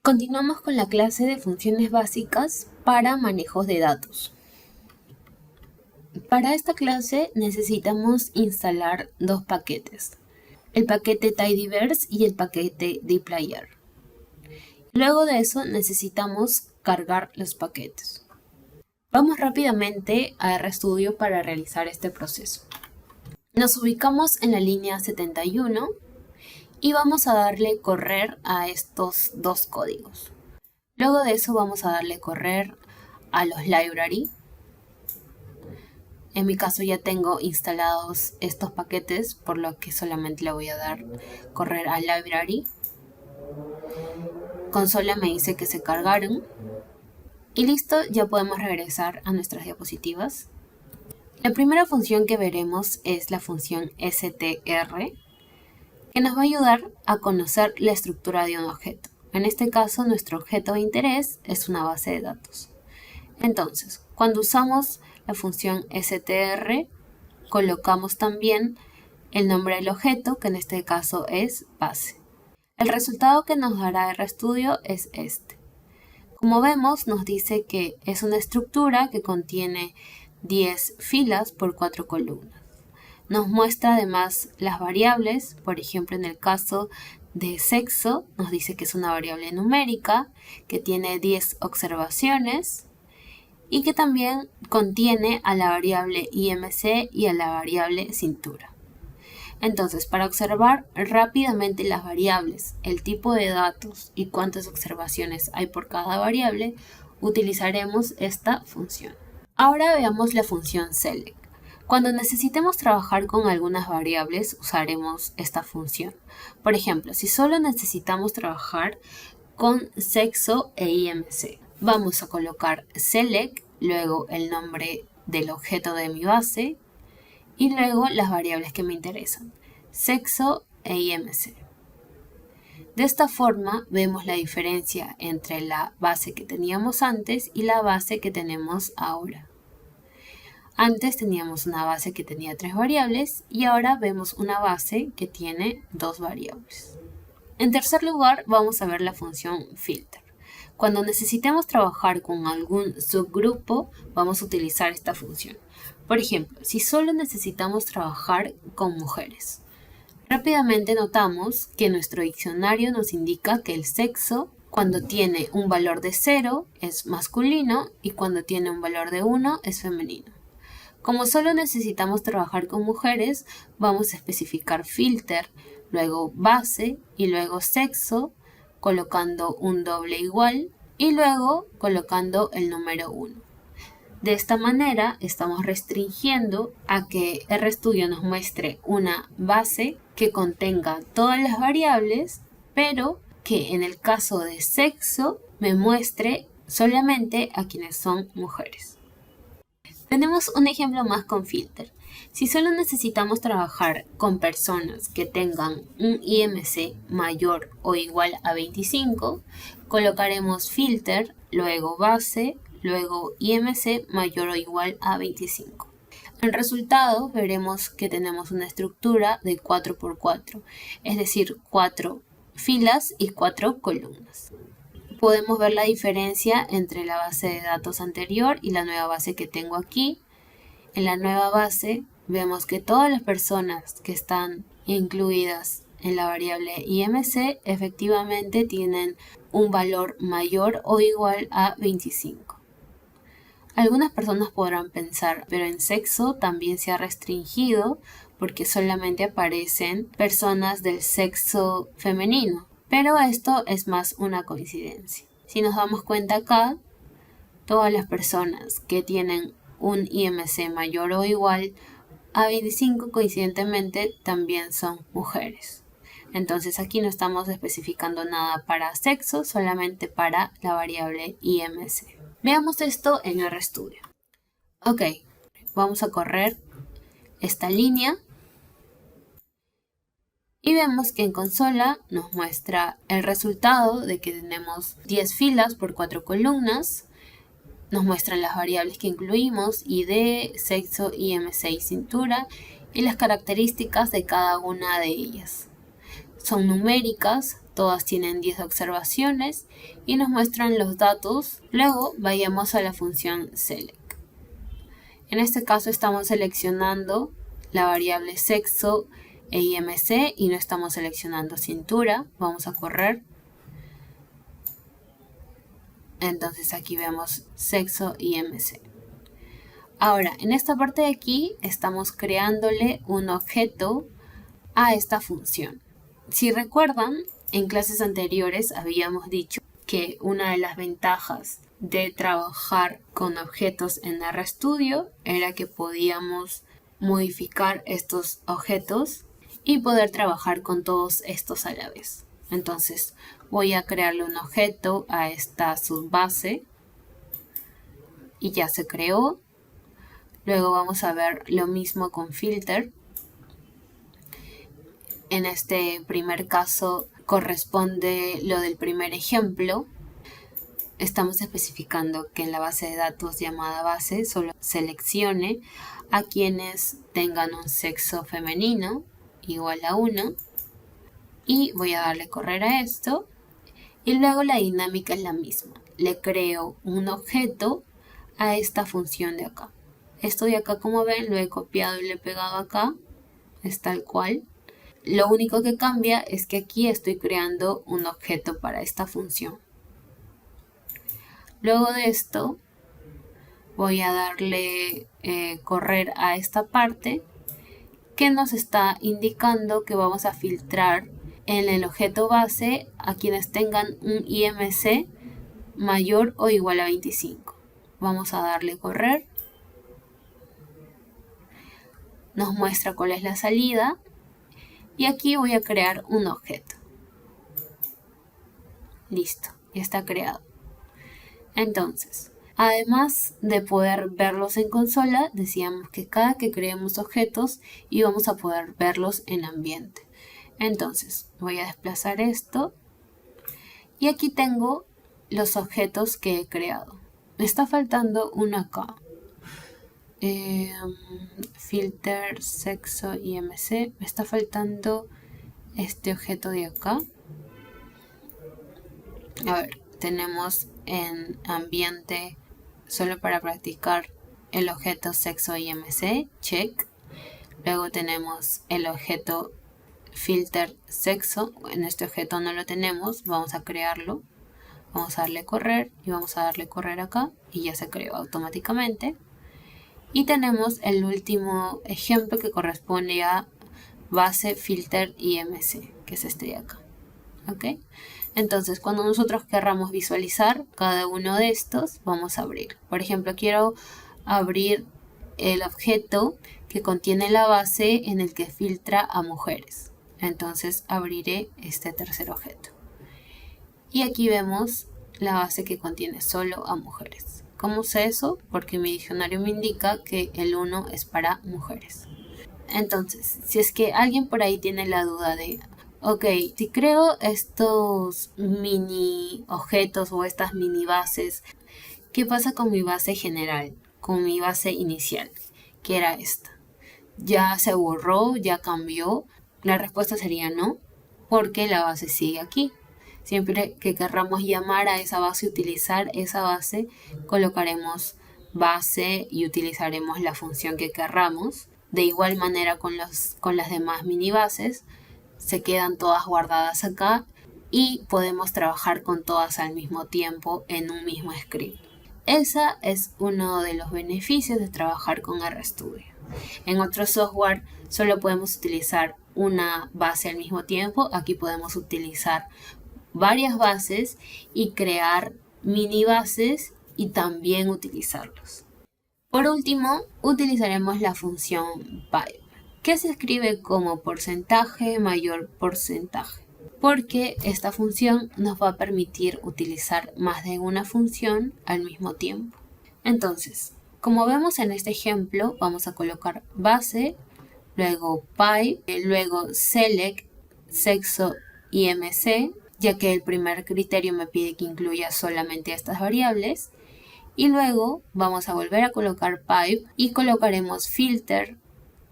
Continuamos con la clase de funciones básicas para manejos de datos. Para esta clase necesitamos instalar dos paquetes, el paquete tidyverse y el paquete dplyr. Luego de eso necesitamos cargar los paquetes. Vamos rápidamente a RStudio para realizar este proceso. Nos ubicamos en la línea 71 y vamos a darle correr a estos dos códigos. Luego de eso vamos a darle correr a los library. En mi caso ya tengo instalados estos paquetes, por lo que solamente le voy a dar correr a library. Consola me dice que se cargaron. Y listo, ya podemos regresar a nuestras diapositivas. La primera función que veremos es la función str, que nos va a ayudar a conocer la estructura de un objeto. En este caso, nuestro objeto de interés es una base de datos. Entonces, cuando usamos la función str, colocamos también el nombre del objeto, que en este caso es base. El resultado que nos dará RStudio es este. Como vemos, nos dice que es una estructura que contiene 10 filas por 4 columnas. Nos muestra además las variables, por ejemplo en el caso de sexo, nos dice que es una variable numérica, que tiene 10 observaciones y que también contiene a la variable IMC y a la variable cintura. Entonces, para observar rápidamente las variables, el tipo de datos y cuántas observaciones hay por cada variable, utilizaremos esta función. Ahora veamos la función select. Cuando necesitemos trabajar con algunas variables, usaremos esta función. Por ejemplo, si solo necesitamos trabajar con sexo e IMC, vamos a colocar select, luego el nombre del objeto de mi base y luego las variables que me interesan, sexo e IMC. De esta forma vemos la diferencia entre la base que teníamos antes y la base que tenemos ahora. Antes teníamos una base que tenía 3 variables y ahora vemos una base que tiene 2 variables. En tercer lugar, vamos a ver la función filter. Cuando necesitemos trabajar con algún subgrupo, vamos a utilizar esta función. Por ejemplo, si solo necesitamos trabajar con mujeres. Rápidamente notamos que nuestro diccionario nos indica que el sexo, cuando tiene un valor de 0, es masculino y cuando tiene un valor de 1 es femenino. Como solo necesitamos trabajar con mujeres, vamos a especificar filter, luego base y luego sexo, colocando un doble igual y luego colocando el número 1. De esta manera estamos restringiendo a que RStudio nos muestre una base que contenga todas las variables, pero que en el caso de sexo me muestre solamente a quienes son mujeres. Tenemos un ejemplo más con filter. Si solo necesitamos trabajar con personas que tengan un IMC mayor o igual a 25, colocaremos filter, luego base, luego IMC mayor o igual a 25. En resultado veremos que tenemos una estructura de 4×4, es decir, 4 filas y 4 columnas. Podemos ver la diferencia entre la base de datos anterior y la nueva base que tengo aquí. En la nueva base vemos que todas las personas que están incluidas en la variable IMC efectivamente tienen un valor mayor o igual a 25. Algunas personas podrán pensar, pero en sexo también se ha restringido porque solamente aparecen personas del sexo femenino. Pero esto es más una coincidencia. Si nos damos cuenta acá, todas las personas que tienen un IMC mayor o igual a 25 coincidentemente también son mujeres. Entonces aquí no estamos especificando nada para sexo, solamente para la variable IMC. Veamos esto en RStudio. Ok, vamos a correr esta línea. Y vemos que en consola nos muestra el resultado de que tenemos 10 filas por 4 columnas. Nos muestran las variables que incluimos, ID, sexo, IMC y cintura, y las características de cada una de ellas. Son numéricas, todas tienen 10 observaciones y nos muestran los datos. Luego vayamos a la función select. En este caso estamos seleccionando la variable sexo e IMC y no estamos seleccionando cintura. Vamos a correr. Entonces aquí vemos sexo IMC. Ahora, en esta parte de aquí estamos creándole un objeto a esta función. Si recuerdan, en clases anteriores habíamos dicho que una de las ventajas de trabajar con objetos en RStudio era que podíamos modificar estos objetos y poder trabajar con todos estos a la vez. Entonces voy a crearle un objeto a esta subbase y ya se creó. Luego vamos a ver lo mismo con filter. En este primer caso corresponde lo del primer ejemplo. Estamos especificando que en la base de datos llamada base solo seleccione a quienes tengan un sexo femenino igual a 1. Y voy a darle correr a esto. Y luego la dinámica es la misma. Le creo un objeto a esta función de acá. Esto de acá, como ven, lo he copiado y lo he pegado acá. Es tal cual. Lo único que cambia es que aquí estoy creando un objeto para esta función. Luego de esto voy a darle correr a esta parte que nos está indicando que vamos a filtrar en el objeto base a quienes tengan un IMC mayor o igual a 25. Vamos a darle correr. Nos muestra cuál es la salida. Y aquí voy a crear un objeto. Listo, ya está creado. Entonces, además de poder verlos en consola, decíamos que cada que creemos objetos íbamos a poder verlos en ambiente. Entonces, voy a desplazar esto. Y aquí tengo los objetos que he creado. Me está faltando uno acá. Filter, sexo, IMC. Me está faltando este objeto de acá. A ver, tenemos en ambiente, solo para practicar, el objeto sexo IMC, check. Luego tenemos el objeto filter sexo. En este objeto no lo tenemos, vamos a crearlo. Vamos a darle correr y vamos a darle correr acá y ya se creó automáticamente. Y tenemos el último ejemplo que corresponde a base filter IMC, que es este de acá. ¿Ok? Entonces, cuando nosotros querramos visualizar cada uno de estos, vamos a abrir. Por ejemplo, quiero abrir el objeto que contiene la base en el que filtra a mujeres. Entonces, abriré este tercer objeto. Y aquí vemos la base que contiene solo a mujeres. ¿Cómo sé eso? Porque mi diccionario me indica que el 1 es para mujeres. Entonces, si es que alguien por ahí tiene la duda de, ok, si creo estos mini objetos o estas mini bases, ¿qué pasa con mi base general? Con mi base inicial, que era esta. ¿Ya se borró? ¿Ya cambió? La respuesta sería no, porque la base sigue aquí. Siempre que querramos llamar a esa base, utilizar esa base, colocaremos base y utilizaremos la función que querramos. De igual manera con las demás mini bases, se quedan todas guardadas acá y podemos trabajar con todas al mismo tiempo en un mismo script. Ese es uno de los beneficios de trabajar con RStudio. En otro software solo podemos utilizar una base al mismo tiempo. Aquí podemos utilizar varias bases y crear mini bases y también utilizarlos. Por último, utilizaremos la función pipe, que se escribe como porcentaje mayor porcentaje, porque esta función nos va a permitir utilizar más de una función al mismo tiempo. Entonces, como vemos en este ejemplo, vamos a colocar base, luego pipe, luego select, sexo IMC, ya que el primer criterio me pide que incluya solamente estas variables. Y luego vamos a volver a colocar pipe y colocaremos filter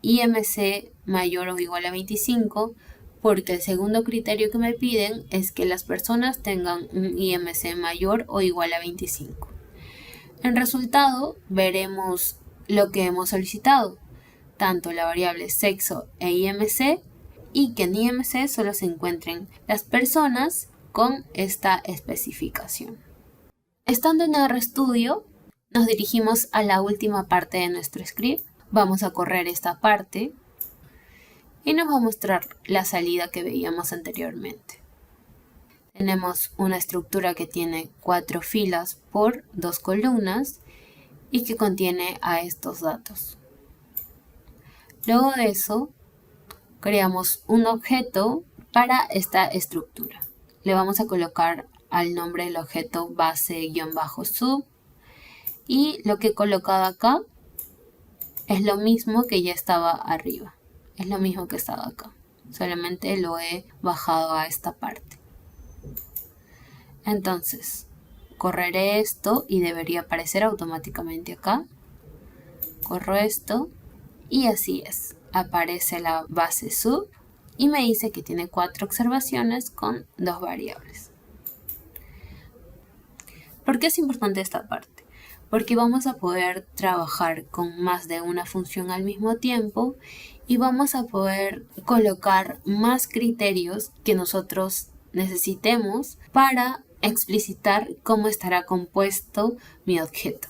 IMC mayor o igual a 25 porque el segundo criterio que me piden es que las personas tengan un IMC mayor o igual a 25. En resultado, veremos lo que hemos solicitado, tanto la variable sexo e IMC, y que en IMC solo se encuentren las personas con esta especificación. Estando en RStudio, nos dirigimos a la última parte de nuestro script. Vamos a correr esta parte y nos va a mostrar la salida que veíamos anteriormente. Tenemos una estructura que tiene 4 filas por 2 columnas y que contiene a estos datos. Luego de eso, creamos un objeto para esta estructura. Le vamos a colocar al nombre del objeto base-sub, y lo que he colocado acá es lo mismo que ya estaba arriba. Es lo mismo que estaba acá. Solamente lo he bajado a esta parte. Entonces, correré esto y debería aparecer automáticamente acá. Corro esto y así es. Aparece la base sub y me dice que tiene 4 observaciones con 2 variables. ¿Por qué es importante esta parte? Porque vamos a poder trabajar con más de una función al mismo tiempo y vamos a poder colocar más criterios que nosotros necesitemos para explicitar cómo estará compuesto mi objeto.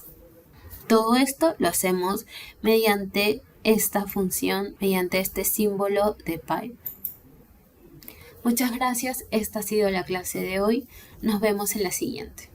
Todo esto lo hacemos mediante esta función, mediante este símbolo de pipe. Muchas gracias, esta ha sido la clase de hoy. Nos vemos en la siguiente.